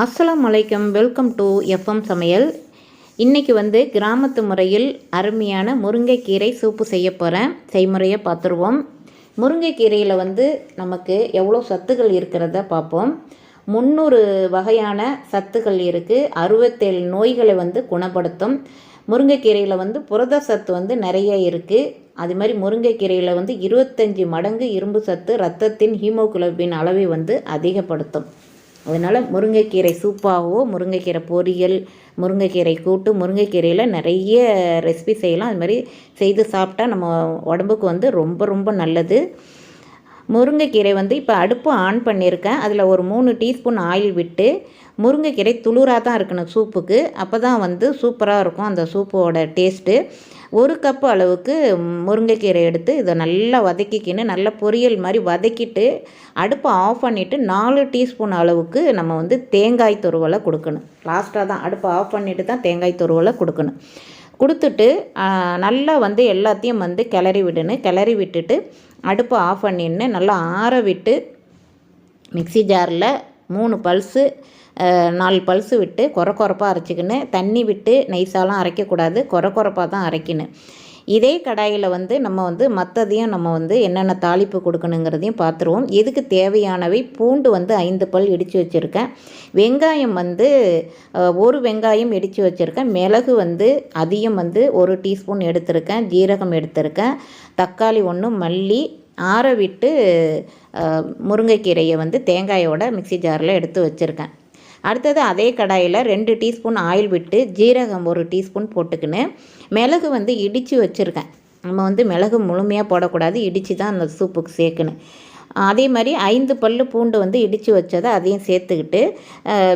அஸ்ஸலாமு அலைக்கும். Welcome to FM சமையல். இன்றைக்கி வந்து கிராமத்து முறையில் அருமையான முருங்கைக்கீரை சூப்பு செய்ய போகிறேன். செய்முறையை பார்த்துருவோம். முருங்கைக்கீரையில் வந்து நமக்கு எவ்வளோ சத்துக்கள் இருக்கிறத பார்ப்போம். 300 வகையான சத்துக்கள் இருக்குது. 67 நோய்களை வந்து குணப்படுத்தும். முருங்கைக்கீரையில் வந்து புரத சத்து வந்து நிறைய இருக்குது. அது மாதிரி முருங்கைக்கீரையில் வந்து 25 மடங்கு இரும்பு சத்து இரத்தத்தின் ஹீமோகுளோபின் அளவை வந்து அதிகப்படுத்தும். அதனால் முருங்கைக்கீரை சூப்பாகவோ, முருங்கைக்கீரை பொரியல், முருங்கைக்கீரை கூட்டு, முருங்கைக்கீரையில் நிறைய ரெசிபி செய்யலாம். அது மாதிரி செய்து சாப்பிட்டா நம்ம உடம்புக்கு வந்து ரொம்ப ரொம்ப நல்லது. முருங்கைக்கீரை வந்து இப்போ அடுப்பு ஆன் பண்ணியிருக்கேன். அதில் ஒரு 3 டீஸ்பூன் ஆயில் விட்டு, முருங்கைக்கீரை துளுராக தான் இருக்கணும் சூப்புக்கு. அப்போ தான் வந்து சூப்பராக இருக்கும் அந்த சூப்போட டேஸ்ட்டு. 1 கப்பு அளவுக்கு முருங்கைக்கீரை எடுத்து இதை நல்லா வதக்கிக்கின்னு நல்லா பொரியல் மாதிரி வதக்கிட்டு அடுப்பை ஆஃப் பண்ணிவிட்டு 4 டீஸ்பூன் அளவுக்கு நம்ம வந்து தேங்காய் துருவலை கொடுக்கணும். லாஸ்ட்டாக தான் அடுப்பை ஆஃப் பண்ணிவிட்டு தான் தேங்காய் துருவலை கொடுக்கணும். கொடுத்துட்டு நல்லா வந்து எல்லாத்தையும் வந்து கிளறி விடணும். கிளறி விட்டுட்டு அடுப்பை ஆஃப் பண்ணின்னு நல்லா ஆற விட்டு மிக்ஸி ஜாரில் 3 பல்ஸு 4 பல்ஸு விட்டு கொரப்பாக அரைச்சிக்கணும். தண்ணி விட்டு நைஸாலாம் அரைக்கக்கூடாது, கொரப்பாக தான் அரைக்கணும். இதே கடாயில் வந்து நம்ம வந்து மற்றதையும் நம்ம வந்து என்னென்ன தாளிப்பு கொடுக்கணுங்கிறதையும் பார்த்துருவோம். இதுக்கு தேவையானவை பூண்டு வந்து 5 பல் இடித்து வச்சுருக்கேன். வெங்காயம் வந்து 1 வெங்காயம் இடித்து வச்சுருக்கேன். மிளகு வந்து அதிகம் வந்து 1 டீஸ்பூன் எடுத்திருக்கேன். ஜீரகம் எடுத்திருக்கேன். தக்காளி 1, மல்லி ஆற விட்டு முருங்கைக்கீரையை வந்து தேங்காயோட மிக்ஸி ஜாரில் எடுத்து வச்சுருக்கேன். அடுத்தது அதே கடாயில் 2 டீஸ்பூன் ஆயில் விட்டு ஜீரகம் 1 டீஸ்பூன் போட்டுக்கின்னு மிளகு வந்து இடித்து வச்சுருக்கேன். நம்ம வந்து மிளகு முழுமையாக போடக்கூடாது, இடித்து தான் அந்த சூப்புக்கு சேர்க்கணும். அதே மாதிரி 5 பல் பூண்டு வந்து இடித்து வச்சதை அதையும் சேர்த்துக்கிட்டு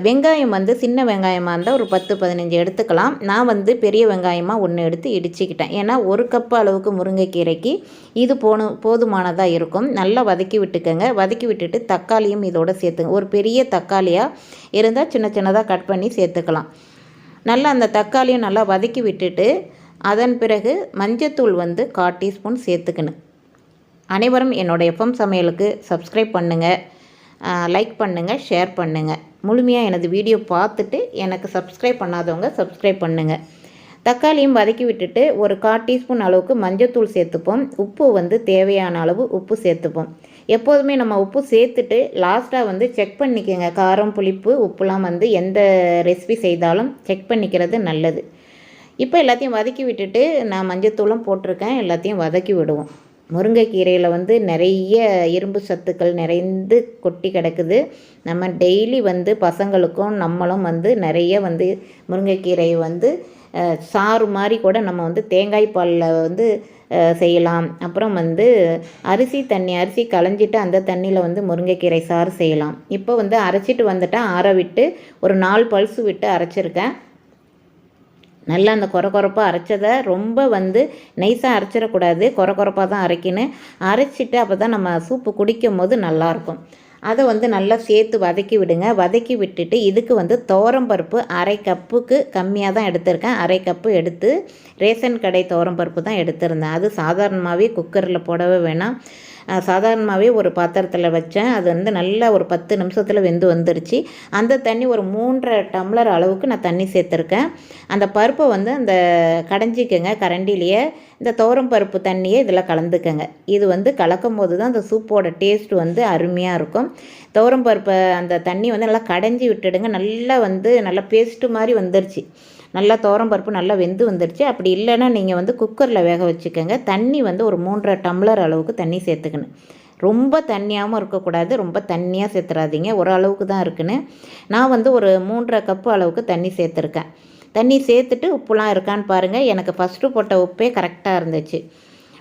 வெங்காயம் வந்து சின்ன வெங்காயமாக இருந்தால் ஒரு 10-15 எடுத்துக்கலாம். நான் வந்து பெரிய வெங்காயமாக 1 எடுத்து இடிச்சிக்கிட்டேன். ஏன்னா 1 கப்பு அளவுக்கு முருங்கைக்கீரைக்கு இது போதுமானதாக இருக்கும். நல்லா வதக்கி விட்டுக்கோங்க. வதக்கி விட்டுட்டு தக்காளியும் இதோடு சேர்த்துங்க. ஒரு பெரிய தக்காளியாக இருந்தால் சின்ன சின்னதாக கட் பண்ணி சேர்த்துக்கலாம். நல்லா அந்த தக்காளியும் நல்லா வதக்கி விட்டுட்டு அதன் பிறகு மஞ்சத்தூள் வந்து 1/4 டீஸ்பூன் சேர்த்துக்கணும். அனைவரும் என்னோடய எஃப்எம் சமையலுக்கு சப்ஸ்கிரைப் பண்ணுங்கள், லைக் பண்ணுங்கள், ஷேர் பண்ணுங்கள். முழுமையாக எனது வீடியோ பார்த்துட்டு எனக்கு சப்ஸ்கிரைப் பண்ணாதவங்க சப்ஸ்கிரைப் பண்ணுங்கள். தக்காளியும் வதக்கி விட்டுட்டு ஒரு 1/4 டீஸ்பூன் அளவுக்கு மஞ்சத்தூள் சேர்த்துப்போம். உப்பு வந்து தேவையான அளவு உப்பு சேர்த்துப்போம். எப்போதுமே நம்ம உப்பு சேர்த்துட்டு லாஸ்ட்டாக வந்து செக் பண்ணிக்கோங்க. காரம், புளிப்பு, உப்புலாம் வந்து எந்த ரெசிபி செய்தாலும் செக் பண்ணிக்கிறது நல்லது. இப்போ எல்லாத்தையும் வதக்கி விட்டுட்டு நான் மஞ்சத்தூளும் போட்டிருக்கேன். எல்லாத்தையும் வதக்கி விடுவோம். முருங்கைக்கீரையில் வந்து நிறைய இரும்பு சத்துக்கள் நிறைந்து கொட்டி கிடக்குது. நம்ம டெய்லி வந்து பசங்களுக்கும் நம்மளும் வந்து நிறைய வந்து முருங்கைக்கீரையை வந்து சாறு மாதிரி கூட நம்ம வந்து தேங்காய் பாலில் வந்து செய்யலாம். அப்புறம் வந்து அரிசி களைஞ்சிட்டு அந்த தண்ணியில் வந்து முருங்கைக்கீரை சாறு செய்யலாம். இப்போ வந்து அரைச்சிட்டு வந்துட்டேன். ஆற விட்டு ஒரு 4 பல்ஸு விட்டு அரைச்சிருக்கேன். நல்லா அந்த கொரப்பாக அரைச்சதை ரொம்ப வந்து நைஸாக அரைச்சிடக்கூடாது, கொரப்பாக தான் அரைக்கணும். அரைச்சிட்டு அப்போ தான் நம்ம சூப்பு குடிக்கும் போது நல்லாயிருக்கும். அதை வந்து நல்லா சேர்த்து வதக்கி விடுங்க. வதக்கி விட்டுட்டு இதுக்கு வந்து துவரம்பருப்பு 1/2 கப்புக்கு கம்மியாக தான் எடுத்திருக்கேன். 1/2 கப்பு எடுத்து ரேஷன் கடை துவரம்பருப்பு தான் எடுத்திருந்தேன். அது சாதாரணமாகவே குக்கரில் போடவே வேணாம். சாதாரணமாகவே ஒரு பாத்திரத்தில் வச்சேன். அது வந்து நல்லா ஒரு 10 நிமிஷத்தில் வெந்து வந்துருச்சு. அந்த தண்ணி ஒரு 3.5 டம்ளர் அளவுக்கு நான் தண்ணி சேர்த்துருக்கேன். அந்த பருப்பை வந்து அந்த கடைஞ்சிக்கங்க கரண்டிலேயே. இந்த துவரம் பருப்பு தண்ணியை இதில் கலந்துக்கங்க. இது வந்து கலக்கும் போது தான் அந்த சூப்போட டேஸ்ட் வந்து அருமையாக இருக்கும். துவரம் பருப்பை அந்த தண்ணி வந்து நல்லா கடைஞ்சி விட்டுடுங்க. நல்லா வந்து நல்லா பேஸ்ட்டு மாதிரி வந்துருச்சு. நல்லா பருப்பு நல்லா வெந்து வந்துடுச்சு. அப்படி இல்லைன்னா நீங்கள் வந்து குக்கரில் வேக வச்சுக்கோங்க. தண்ணி வந்து ஒரு 3.5 டம்ளர் அளவுக்கு தண்ணி சேர்த்துக்கணும். ரொம்ப தண்ணியாகவும் இருக்கக்கூடாது, ரொம்ப தண்ணியாக சேர்த்துறாதீங்க. ஒரு அளவுக்கு தான் இருக்குன்னு. நான் வந்து ஒரு 3.5 கப்பு அளவுக்கு தண்ணி சேர்த்துருக்கேன். தண்ணி சேர்த்துட்டு உப்புலாம் இருக்கான்னு பாருங்கள். எனக்கு ஃபஸ்ட்டு போட்ட உப்பே கரெக்டாக இருந்துச்சு.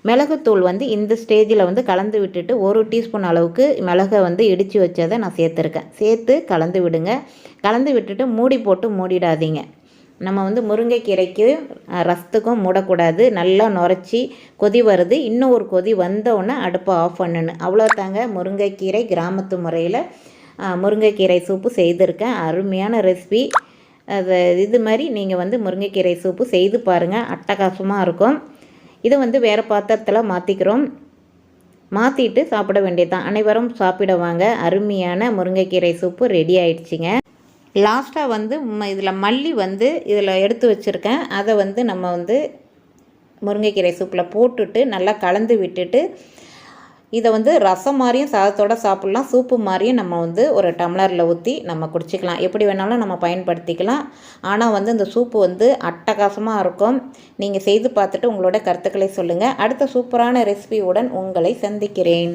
மிளகுத்தூள் வந்து இந்த ஸ்டேஜில் வந்து கலந்து விட்டுட்டு 1 டீஸ்பூன் அளவுக்கு மிளகை வந்து இடித்து வச்சதை நான் சேர்த்துருக்கேன். சேர்த்து கலந்து விடுங்க. கலந்து விட்டுட்டு மூடி போட்டு மூடிடாதீங்க. நம்ம வந்து முருங்கைக்கீரைக்கு ரசத்துக்கும் மூடக்கூடாது. நல்லா நுரைச்சி கொதி வருது. இன்னும் ஒரு கொதி வந்தோடனே அடுப்பை ஆஃப் பண்ணணும். அவ்வளோதாங்க. முருங்கைக்கீரை கிராமத்து முறையில் முருங்கைக்கீரை சூப்பு செய்திருக்கேன். அருமையான ரெசிபி. அது இது மாதிரி நீங்கள் வந்து முருங்கைக்கீரை சூப்பு செய்து பாருங்கள், அட்டகாசமாக இருக்கும். இதை வந்து வேறு பாத்திரத்தில் மாற்றிக்கிறோம். மாற்றிட்டு சாப்பிட வேண்டியது தான். அனைவரும் சாப்பிடுவாங்க. அருமையான முருங்கைக்கீரை சூப்பு ரெடி ஆயிடுச்சுங்க. லாஸ்ட்டாக வந்து இதில் மல்லி வந்து இதில் எடுத்து வச்சுருக்கேன். அதை வந்து நம்ம வந்து முருங்கைக்கீரை சூப்பில் போட்டுட்டு நல்லா கலந்து விட்டுட்டு இதை வந்து ரசம் மாதிரியும் சாதத்தோடு சாப்பிட்லாம், சூப்பு மாதிரியும் நம்ம வந்து ஒரு டம்ளரில் ஊற்றி நம்ம குடிச்சிக்கலாம். எப்படி வேணாலும் நம்ம பயன்படுத்திக்கலாம். ஆனால் வந்து இந்த சூப்பு வந்து அட்டகாசமாக இருக்கும். நீங்கள் செய்து பார்த்துட்டு உங்களோட கருத்துக்களை சொல்லுங்கள். அடுத்த சூப்பரான ரெசிபியுடன் உங்களை சந்திக்கிறேன்.